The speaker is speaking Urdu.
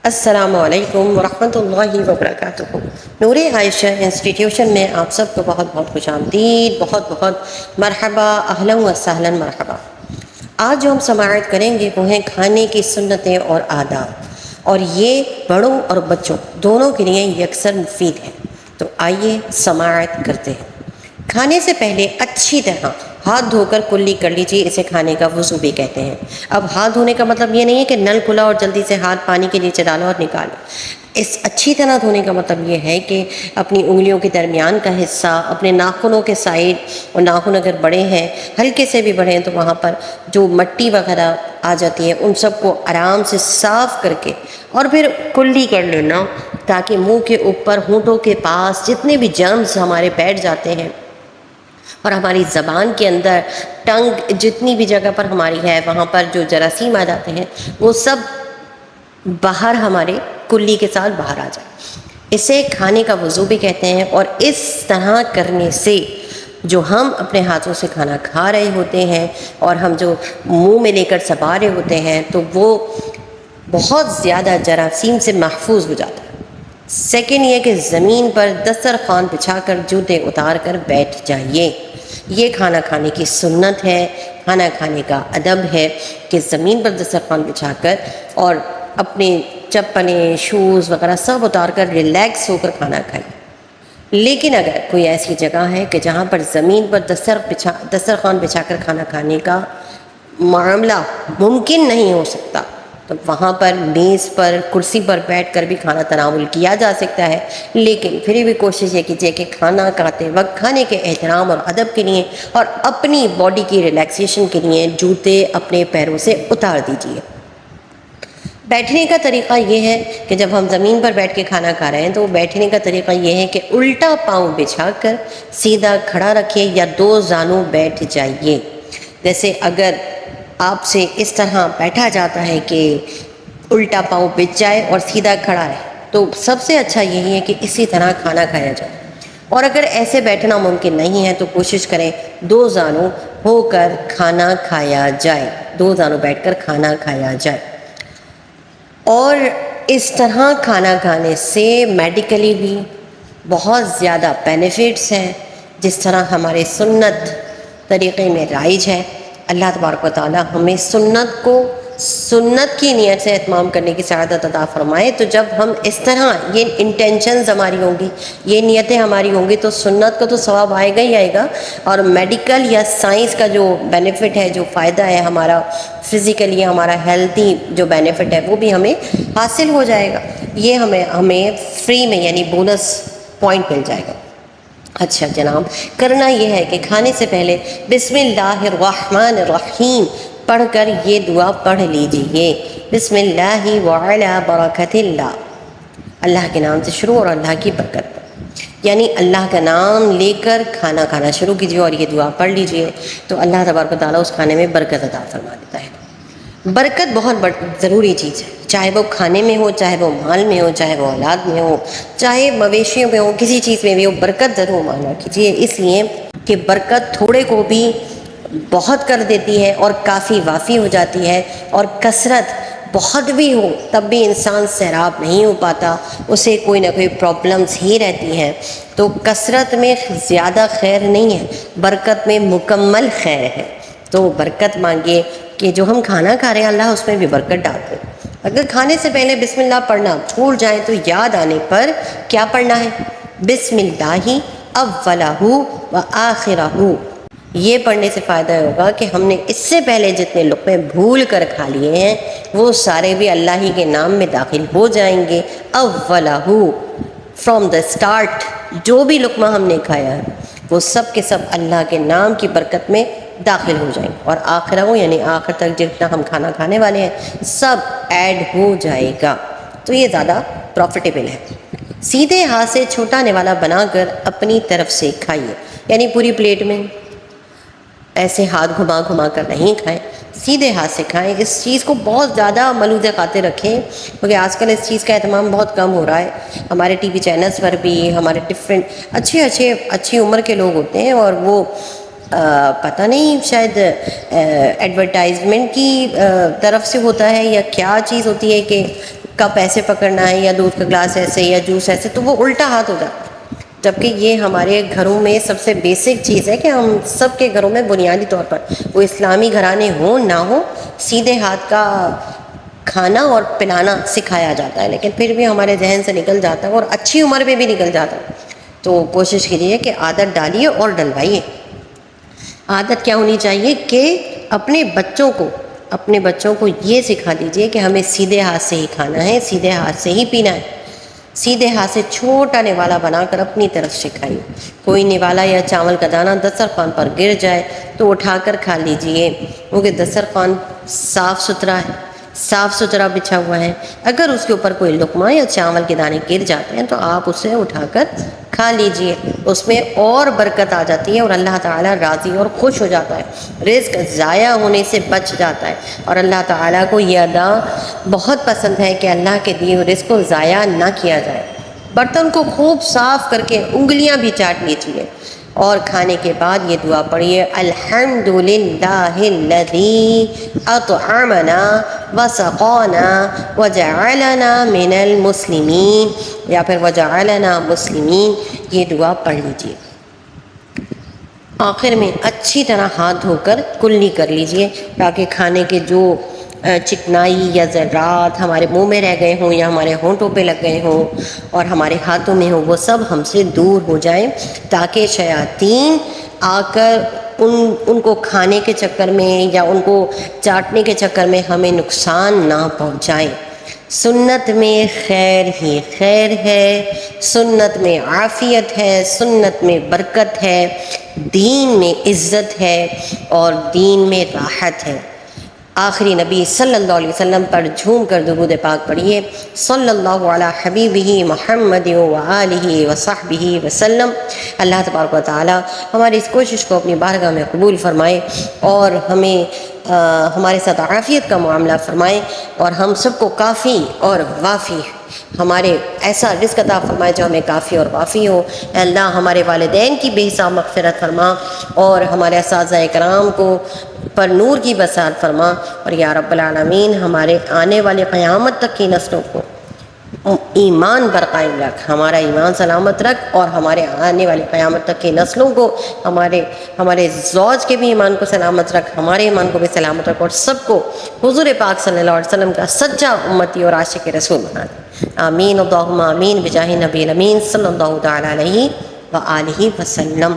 السلام علیکم ورحمۃ اللہ وبرکاتہ۔ نور عائشہ انسٹیٹیوشن میں آپ سب کو بہت بہت خوش آمدید، بہت بہت مرحبا، اہلا و سہلا مرحبا۔ آج جو ہم سماعت کریں گے وہ ہیں کھانے کی سنتیں اور آداب، اور یہ بڑوں اور بچوں دونوں کے لیے یکسر مفید ہے۔ تو آئیے سماعت کرتے ہیں۔ کھانے سے پہلے اچھی طرح ہاتھ دھو کر کلی کر لیجیے، اسے کھانے کا وضو بھی کہتے ہیں۔ اب ہاتھ دھونے کا مطلب یہ نہیں ہے کہ نل کھلا اور جلدی سے ہاتھ پانی کے نیچے ڈالو اور نکالو۔ اس اچھی طرح دھونے کا مطلب یہ ہے کہ اپنی انگلیوں کے درمیان کا حصہ، اپنے ناخنوں کے سائڈ، اور ناخن اگر بڑے ہیں ہلکے سے بھی بڑے ہیں تو وہاں پر جو مٹی وغیرہ آ جاتی ہے ان سب کو آرام سے صاف کر کے اور پھر کلی کر لینا، تاکہ منہ کے اوپر، ہونٹوں کے پاس جتنے بھی جرمز ہمارے بیٹھ جاتے ہیں اور ہماری زبان کے اندر، ٹنگ جتنی بھی جگہ پر ہماری ہے وہاں پر جو جراثیم آ جاتے ہیں وہ سب باہر ہمارے کلی کے ساتھ باہر آ جائے۔ اسے کھانے کا وضو بھی کہتے ہیں، اور اس طرح کرنے سے جو ہم اپنے ہاتھوں سے کھانا کھا رہے ہوتے ہیں اور ہم جو منہ میں لے کر چبا رہے ہوتے ہیں تو وہ بہت زیادہ جراثیم سے محفوظ ہو جاتا ہے۔ سیکنڈ یہ کہ زمین پر دسترخوان بچھا کر جوتے اتار کر بیٹھ جائیے۔ یہ کھانا کھانے کی سنت ہے، کھانا کھانے کا ادب ہے کہ زمین پر دسترخوان بچھا کر اور اپنے چپلیں، شوز وغیرہ سب اتار کر ریلیکس ہو کر کھانا کھائیں۔ لیکن اگر کوئی ایسی جگہ ہے کہ جہاں پر زمین پر دسترخوان بچھا کر کھانا کھانے کا معاملہ ممکن نہیں ہو سکتا تو وہاں پر میز پر، کرسی پر بیٹھ کر بھی کھانا تناول کیا جا سکتا ہے، لیکن پھر بھی کوشش یہ کیجیے کہ کھانا کھاتے وقت کھانے کے احترام اور ادب کے لیے اور اپنی باڈی کی ریلیکسیشن کے لیے جوتے اپنے پیروں سے اتار دیجیے۔ بیٹھنے کا طریقہ یہ ہے کہ جب ہم زمین پر بیٹھ کے کھانا کھا رہے ہیں تو بیٹھنے کا طریقہ یہ ہے کہ الٹا پاؤں بچھا کر سیدھا کھڑا رکھیے یا دو زانوں بیٹھ جائیے۔ جیسے اگر آپ سے اس طرح بیٹھا جاتا ہے کہ الٹا پاؤں بچھ جائے اور سیدھا کھڑا رہے تو سب سے اچھا یہی ہے کہ اسی طرح کھانا کھایا جائے، اور اگر ایسے بیٹھنا ممکن نہیں ہے تو کوشش کریں دو زانوں ہو کر کھانا کھایا جائے، دو زانوں بیٹھ کر کھانا کھایا جائے۔ اور اس طرح کھانا کھانے سے میڈیکلی بھی بہت زیادہ بینیفٹس ہیں، جس طرح ہمارے سنت طریقے میں رائج ہے۔ اللہ تبارک و تعالی ہمیں سنت کی نیت سے اہتمام کرنے کی سعادت عطا فرمائے۔ تو جب ہم اس طرح یہ انٹینشنز ہماری ہوں گی، یہ نیتیں ہماری ہوں گی تو سنت کا تو ثواب آئے گا ہی آئے گا، اور میڈیکل یا سائنس کا جو بینیفٹ ہے، جو فائدہ ہے ہمارا فزیکلی، ہمارا ہیلتھی جو بینیفٹ ہے وہ بھی ہمیں حاصل ہو جائے گا۔ یہ ہمیں فری میں یعنی بونس پوائنٹ مل جائے گا۔ اچھا جناب، کرنا یہ ہے کہ کھانے سے پہلے بسم اللہ الرحمن الرحیم پڑھ کر یہ دعا پڑھ لیجئے۔ بسم اللہ وعلی برکت اللہ، اللہ کے نام سے شروع اور اللہ کی برکت پر، یعنی اللہ کا نام لے کر کھانا کھانا شروع کیجیے اور یہ دعا پڑھ لیجئے تو اللہ تبارک و تعالیٰ اس کھانے میں برکت عطا فرما دیتا ہے۔ برکت بہت ضروری چیز ہے، چاہے وہ کھانے میں ہو، چاہے وہ مال میں ہو، چاہے وہ اولاد میں ہو، چاہے مویشیوں میں ہو، کسی چیز میں بھی ہو، برکت ضرور مانگا کیجیے، اس لیے کہ برکت تھوڑے کو بھی بہت کر دیتی ہے اور کافی وافی ہو جاتی ہے، اور کثرت بہت بھی ہو تب بھی انسان سیراب نہیں ہو پاتا، اسے کوئی نہ کوئی پرابلمز ہی رہتی ہیں۔ تو کثرت میں زیادہ خیر نہیں ہے، برکت میں مکمل خیر ہے۔ تو برکت مانگیے کہ جو ہم کھانا کھا رہے ہیں اللہ اس میں بھی برکت ڈال دے۔ اگر کھانے سے پہلے بسم اللہ پڑھنا بھول جائیں تو یاد آنے پر کیا پڑھنا ہے؟ بسم اللہ اولہ و آخرہ۔ یہ پڑھنے سے فائدہ ہوگا کہ ہم نے اس سے پہلے جتنے لقمے بھول کر کھا لیے ہیں وہ سارے بھی اللہ ہی کے نام میں داخل ہو جائیں گے۔ اولہ، فرام دا اسٹارٹ جو بھی لقمہ ہم نے کھایا ہے وہ سب کے سب اللہ کے نام کی برکت میں داخل ہو جائیں گے، اور آخرہ ہو یعنی آخر تک جتنا ہم کھانا کھانے والے ہیں سب ایڈ ہو جائے گا، تو یہ زیادہ پروفیٹیبل ہے۔ سیدھے ہاتھ سے چھوٹا نوالا بنا کر اپنی طرف سے کھائیے، یعنی پوری پلیٹ میں ایسے ہاتھ گھما گھما کر نہیں کھائیں، سیدھے ہاتھ سے کھائیں۔ اس چیز کو بہت زیادہ ملوذ خاطر رکھیں کیونکہ آج کل اس چیز کا اہتمام بہت کم ہو رہا ہے۔ ہمارے ٹی وی چینلز پر بھی ہمارے ڈفرینٹ اچھی عمر کے لوگ ہوتے ہیں، اور وہ پتہ نہیں شاید ایڈورٹائزمنٹ کی طرف سے ہوتا ہے یا کیا چیز ہوتی ہے کہ کپ ایسے پکڑنا ہے یا دودھ کا گلاس ایسے یا جوس ایسے، تو وہ الٹا ہاتھ ہو جاتا ہے، جبکہ یہ ہمارے گھروں میں سب سے بیسک چیز ہے کہ ہم سب کے گھروں میں بنیادی طور پر، وہ اسلامی گھرانے ہوں نہ ہوں، سیدھے ہاتھ کا کھانا اور پلانا سکھایا جاتا ہے، لیکن پھر بھی ہمارے ذہن سے نکل جاتا ہے اور اچھی عمر میں بھی نکل جاتا ہے۔ تو کوشش کیجیے کہ عادت ڈالیے اور ڈلوائیے۔ عادت کیا ہونی چاہیے کہ اپنے بچوں کو یہ سکھا دیجئے کہ ہمیں سیدھے ہاتھ سے ہی کھانا ہے، سیدھے ہاتھ سے ہی پینا ہے، سیدھے ہاتھ سے چھوٹا نوالا بنا کر اپنی طرف سکھائیے۔ کوئی نوالا یا چاول کا دانہ دسترخوان پر گر جائے تو اٹھا کر کھا لیجئے، کیونکہ دسترخوان صاف ستھرا بچھا ہوا ہے۔ اگر اس کے اوپر کوئی لقمہ یا چاول کے دانے گر جاتے ہیں تو آپ اسے اٹھا کر کھا لیجئے، اس میں اور برکت آ جاتی ہے اور اللہ تعالیٰ راضی اور خوش ہو جاتا ہے، رزق ضائع ہونے سے بچ جاتا ہے، اور اللہ تعالیٰ کو یہ ادا بہت پسند ہے کہ اللہ کے دیے ہوئے رزق کو ضائع نہ کیا جائے۔ برتن کو خوب صاف کر کے انگلیاں بھی چاٹ لیجئے، اور کھانے کے بعد یہ دعا پڑھیے، الحمدللہ الذی اطعمنا وسقانا وجعلنا من المسلمین، یا پھر وجعلنا مسلمین، یہ دعا پڑھ لیجئے۔ آخر میں اچھی طرح ہاتھ دھو کر کلی کر لیجئے تاکہ کھانے کے جو چکنائی یا ذرات ہمارے منہ میں رہ گئے ہوں یا ہمارے ہونٹوں پہ لگ گئے ہوں اور ہمارے ہاتھوں میں ہوں، وہ سب ہم سے دور ہو جائیں، تاکہ شیاطین آ کر ان کو کھانے کے چکر میں یا ان کو چاٹنے کے چکر میں ہمیں نقصان نہ پہنچائیں۔ سنت میں خیر ہی خیر ہے، سنت میں عافیت ہے، سنت میں برکت ہے، دین میں عزت ہے اور دین میں راحت ہے۔ آخری نبی صلی اللہ علیہ وسلم پر جھوم کر درود پاک پڑھیے، صلی اللہ علی حبیبہ محمد وآلہ وصحبہ وسلم۔ اللہ تبارک و تعالی ہماری اس کوشش کو اپنی بارگاہ میں قبول فرمائے اور ہمیں ہمارے ساتھ عافیت کا معاملہ فرمائے، اور ہم سب کو کافی اور وافی ہمارے ایسا رزق عطا فرمائے جو ہمیں کافی اور وافی ہو۔ اے اللہ ہمارے والدین کی بے حساب مغفرت فرما، اور ہمارے اساتذہ کرام کو پر نور کی بساط فرما، اور یا رب العالمین ہمارے آنے والے قیامت تک کی نسلوں کو ایمان پر قائم رکھ، ہمارا ایمان سلامت رکھ، اور ہمارے آنے والے قیامت تک کی نسلوں کو ہمارے زوج کے بھی ایمان کو سلامت رکھ، ہمارے ایمان کو بھی سلامت رکھ، اور سب کو حضور پاک صلی اللہ علیہ وسلم کا سچا امتی اور عاشق رسول بنا دے۔ آمین اللہم آمین بجاہ نبی الامین صلی اللہ تعالی علیہ وآلہ وسلم۔